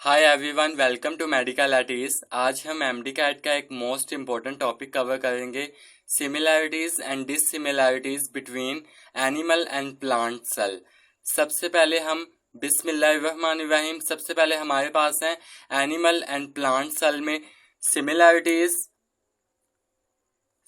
Hi everyone, welcome to medical एटीज। आज हम एमडी कैट का एक मोस्ट इम्पोर्टेंट टॉपिक कवर करेंगे, similarities and dissimilarities between animal and plant cell. सबसे पहले हम बिस्मिल्लाहिर्रहमानिर्रहीम। सबसे पहले हमारे पास है एनिमल एंड प्लांट सेल में सिमिलैरिटीज।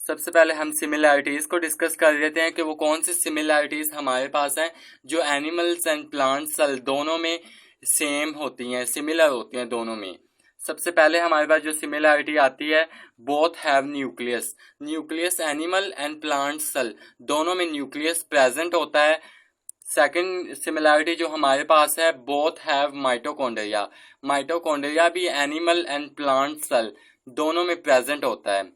सबसे पहले हम सिमिलैरिटीज को डिस्कस कर लेते हैं कि वो कौन सी सिमिलैरिटीज हमारे पास हैं जो एनिमल्स एंड प्लांट सेल दोनों में सेम होती हैं, सिमिलर होती हैं दोनों में। सबसे पहले हमारे पास जो सिमिलैरिटी आती है, both have nucleus. Nucleus animal and plant cell दोनों में न्यूक्लियस प्रेजेंट होता है। सेकंड सिमिलैरिटी जो हमारे पास है, बोथ हैव माइटोकॉन्ड्रिया। माइटोकॉन्ड्रिया भी एनिमल एंड प्लांट सेल दोनों में प्रेजेंट होता है।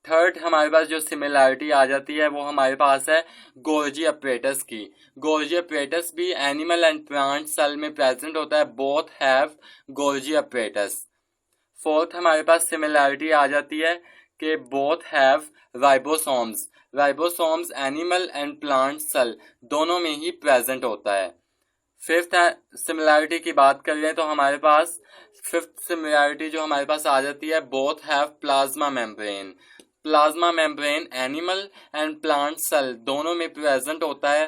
थर्ड हमारे पास जो सिमिलैरिटी आ जाती है वो हमारे पास है गोल्जी अपरेटस की। गोल्जी अपरेटस भी एनिमल एंड प्लांट सेल में प्रेजेंट होता है, both have Golgi apparatus. Fourth हमारे पास सिमिलैरिटी आ जाती है कि both have ribosomes. Ribosomes animal and plant cell दोनों में ही प्रेजेंट होता है। फिफ्थ सिमिलैरिटी की बात कर लें तो हमारे पास फिफ्थ सिमिलैरिटी जो हमारे पास आ जाती है, both have plasma membrane. Plasma membrane animal and plant cell दोनों में प्रेजेंट होता है,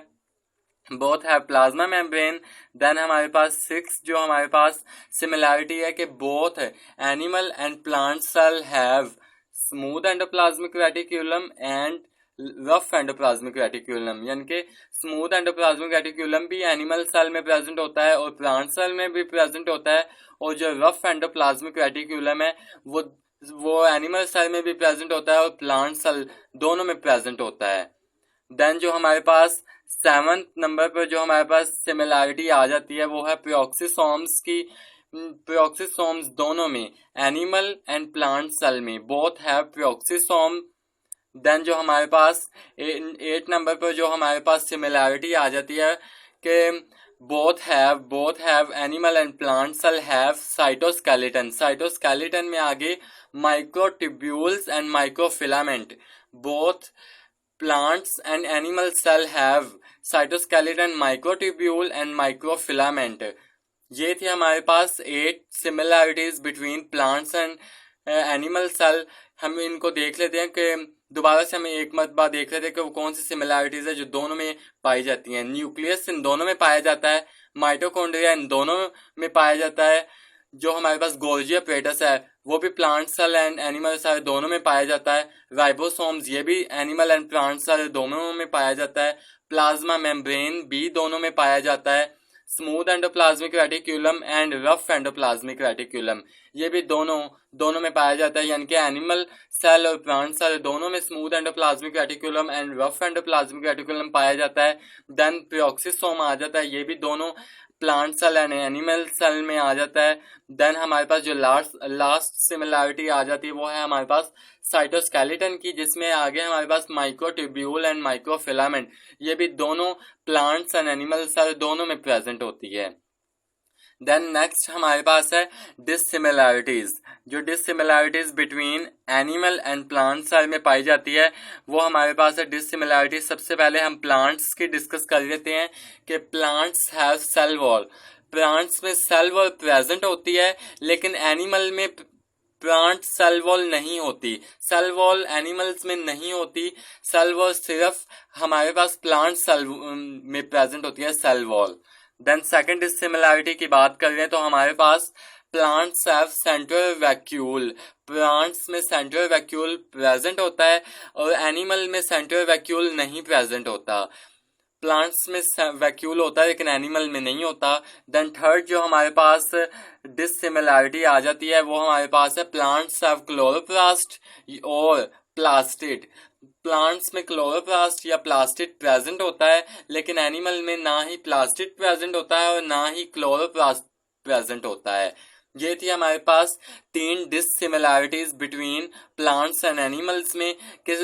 both have plasma membrane. Then हमारे पास सिक्स जो हमारे पास सिमिलैरिटी है कि both animal and plant cell have smooth endoplasmic reticulum and rough endoplasmic reticulum. यानी कि स्मूथ एंडोप्लाज्मिक रेटिक्यूलम भी एनिमल सेल में प्रेजेंट होता है और प्लांट सेल में भी प्रेजेंट होता है, और जो रफ एंडोप्लाज्मिक रेटिक्यूलम है वो एनिमल सेल में भी प्रेजेंट होता है और प्लांट सेल दोनों में प्रेजेंट होता है। देन जो हमारे पास सेवंथ नंबर पर जो हमारे पास सिमिलैरिटी आ जाती है वो है प्रोक्सिसोम्स की। प्रोक्सिसोम्स दोनों में एनिमल एंड प्लांट सेल में बोथ हैव प्रोक्सिसोम। देन जो हमारे पास 8 नंबर पर जो हमारे पास सिमिलैरिटी आ जाती है कि both have animal and plant cell have cytoskeleton. Cytoskeleton में आगे microtubules and microfilament. Both plants and animal cell have cytoskeleton, microtubule and microfilament। ये थी हमारे पास 8 similarities between plants and animal cell। हम इनको देख लेते हैं कि दोबारा से हम एक मरतबा देख लेते हैं कि वो कौन सी सिमिलैरिटीज है जो दोनों में पाई जाती हैं। न्यूक्लियस इन दोनों में पाया जाता है, माइटोकॉन्ड्रिया इन दोनों में पाया जाता है, जो हमारे पास गोल्जी अपरेटस है वो भी plant cell and animal cell दोनों में पाया जाता है। राइबोसोम्स ये भी एनिमल एंड प्लांट सेल दोनों में पाया जाता है। प्लाज्मा मेम्ब्रेन भी दोनों में पाया जाता है। Smooth endoplasmic reticulum and rough endoplasmic reticulum ये भी दोनों में पाया जाता है। यानी कि एनिमल सेल और प्लांट सेल दोनों में smooth endoplasmic reticulum and rough endoplasmic reticulum पाया जाता है। देन प्रोक्सिसोम आ जाता है, ये भी दोनों plant cell and animal cell में आ जाता है। देन हमारे पास जो लास्ट सिमिलैरिटी आ जाती है वो है हमारे पास साइटोस्केलेटन की, जिसमें आगे हमारे पास माइक्रोट्यूब्यूल एंड माइक्रोफिलामेंट ये भी दोनों प्लांट्स एंड एनिमल सेल दोनों में प्रेजेंट होती है। देन नेक्स्ट हमारे पास है डिससिमिलैरिटीज। जो dissimilarities between animal and plant cell में पाई जाती है वो हमारे पास है डिससिमिलैरिटीज। सबसे पहले हम प्लांट्स की डिस्कस कर लेते हैं कि plants have cell wall. Plants में सेल वॉल प्रेजेंट होती है, लेकिन एनिमल में प्लांट सेल वॉल नहीं होती। सेल वॉल एनिमल्स में नहीं होती, सेल वॉल सिर्फ हमारे पास प्लांट सेल में प्रेजेंट होती है, cell wall. Then second dissimilarity की बात कर रहे तो हमारे पास plants have central vacuole. Plants में सेंट्रल वैक्यूल प्रेजेंट होता है और एनिमल में सेंट्रल वैक्यूल नहीं प्रेजेंट होता। प्लांट्स में वैक्यूल होता है लेकिन एनिमल में नहीं होता। देन थर्ड जो हमारे पास डिससिमिलैरिटी आ जाती है वो हमारे पास है प्लांट्स हैव क्लोरोप्लास्ट और प्लास्टिड। प्लांट्स में क्लोरोप्लास्ट या प्लास्टिड प्रेजेंट होता है, लेकिन एनिमल में ना ही प्लास्टिड प्रेजेंट होता है और ना ही क्लोरोप्लास्ट प्रेजेंट होता है। ये थी हमारे पास 3 डिससिमिलैरिटीज बिटवीन प्लांट्स एंड एनिमल्स में कि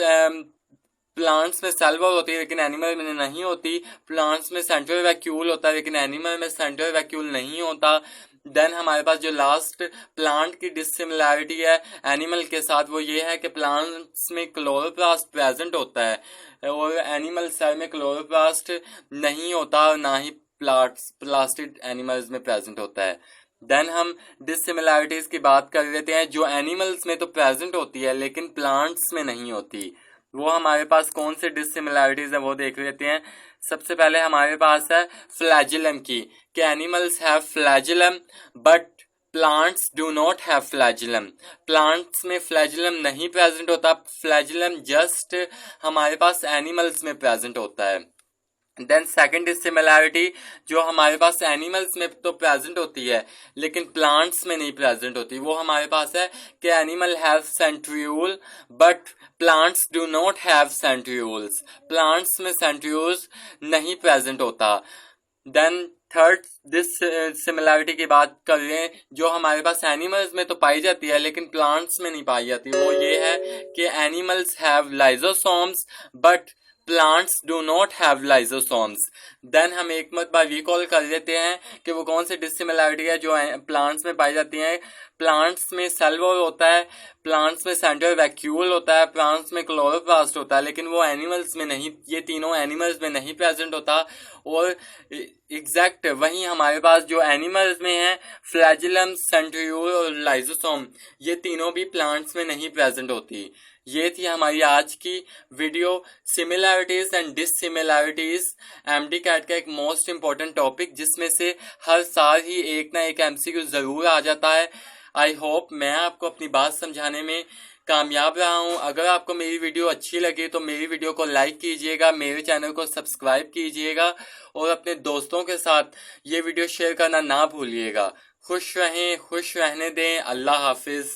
प्लांट्स में सेल वॉल होती है लेकिन एनिमल में नहीं होती। प्लांट्स में सेंट्रल वैक्यूल होता है लेकिन एनिमल में सेंट्रल वैक्यूल नहीं होता। देन हमारे पास जो लास्ट प्लांट की डिससिमिलैरिटी है एनिमल के साथ वो ये है कि प्लांट्स में क्लोरोप्लास्ट प्रेजेंट होता है और एनिमल सेल में क्लोरोप्लास्ट नहीं होता और ना ही प्लास्टिड एनिमल्स में प्रेजेंट होता है। देन हम डिसिमिलैरिटीज की बात कर लेते हैं जो एनिमल्स में तो प्रेजेंट होती है लेकिन प्लांट्स में नहीं होती। वो हमारे पास कौन से डिसिमिलैरिटीज है वो देख लेते हैं। सबसे पहले हमारे पास है फ्लैजिलम की, कि animals have flagellum but plants do not have flagellum. Plants में फ्लैजिलम नहीं प्रेजेंट होता, फ्लैजिलम जस्ट हमारे पास एनिमल्स में प्रेजेंट होता है। देन सेकंड डिसिमिलैरिटी जो हमारे पास एनिमल्स में तो प्रेजेंट होती है लेकिन प्लांट्स में नहीं प्रेजेंट होती, वो हमारे पास है कि animal have centriole but plants do not have centrioles. Plants में सेंट्रियोल्स नहीं प्रेजेंट होता। देन थर्ड डिसिमिलैरिटी की बात कर रहे हैं जो हमारे पास एनिमल्स में तो पाई जाती है लेकिन प्लांट्स में नहीं पाई जाती, वो ये है कि animals have lysosomes but plants do not have lysosomes. Then हम एक मत बार रिकॉल कर लेते हैं कि वो कौन सी डिसिमिलैरिटी है जो प्लांट्स में पाई जाती है। प्लांट्स में सेल वॉल होता है, प्लांट्स में सेंट्रल वैक्यूल होता है, प्लांट्स में क्लोरोप्लास्ट होता है, लेकिन वो एनिमल्स में नहीं, ये तीनों एनिमल्स में नहीं प्रेजेंट होता। और एग्जैक्ट वहीं हमारे पास जो एनिमल्स में है फ्लैजिलम, सेंट्रियोल और लाइजोसोम, ये तीनों भी प्लांट्स में नहीं प्रेजेंट होती। ये थी हमारी आज की video, similarities and dissimilarities, MD cat का एक मोस्ट इंपॉर्टेंट टॉपिक जिसमें से हर साल ही एक ना एक एमसीक्यू जरूर आ जाता है। आई होप मैं आपको अपनी बात समझाने में कामयाब रहा हूं। अगर आपको मेरी वीडियो अच्छी लगे तो मेरी वीडियो को लाइक कीजिएगा, मेरे चैनल को सब्सक्राइब कीजिएगा और अपने दोस्तों के साथ ये वीडियो शेयर करना ना भूलिएगा। खुश रहें, खुश रहने दें। अल्लाह हाफिज।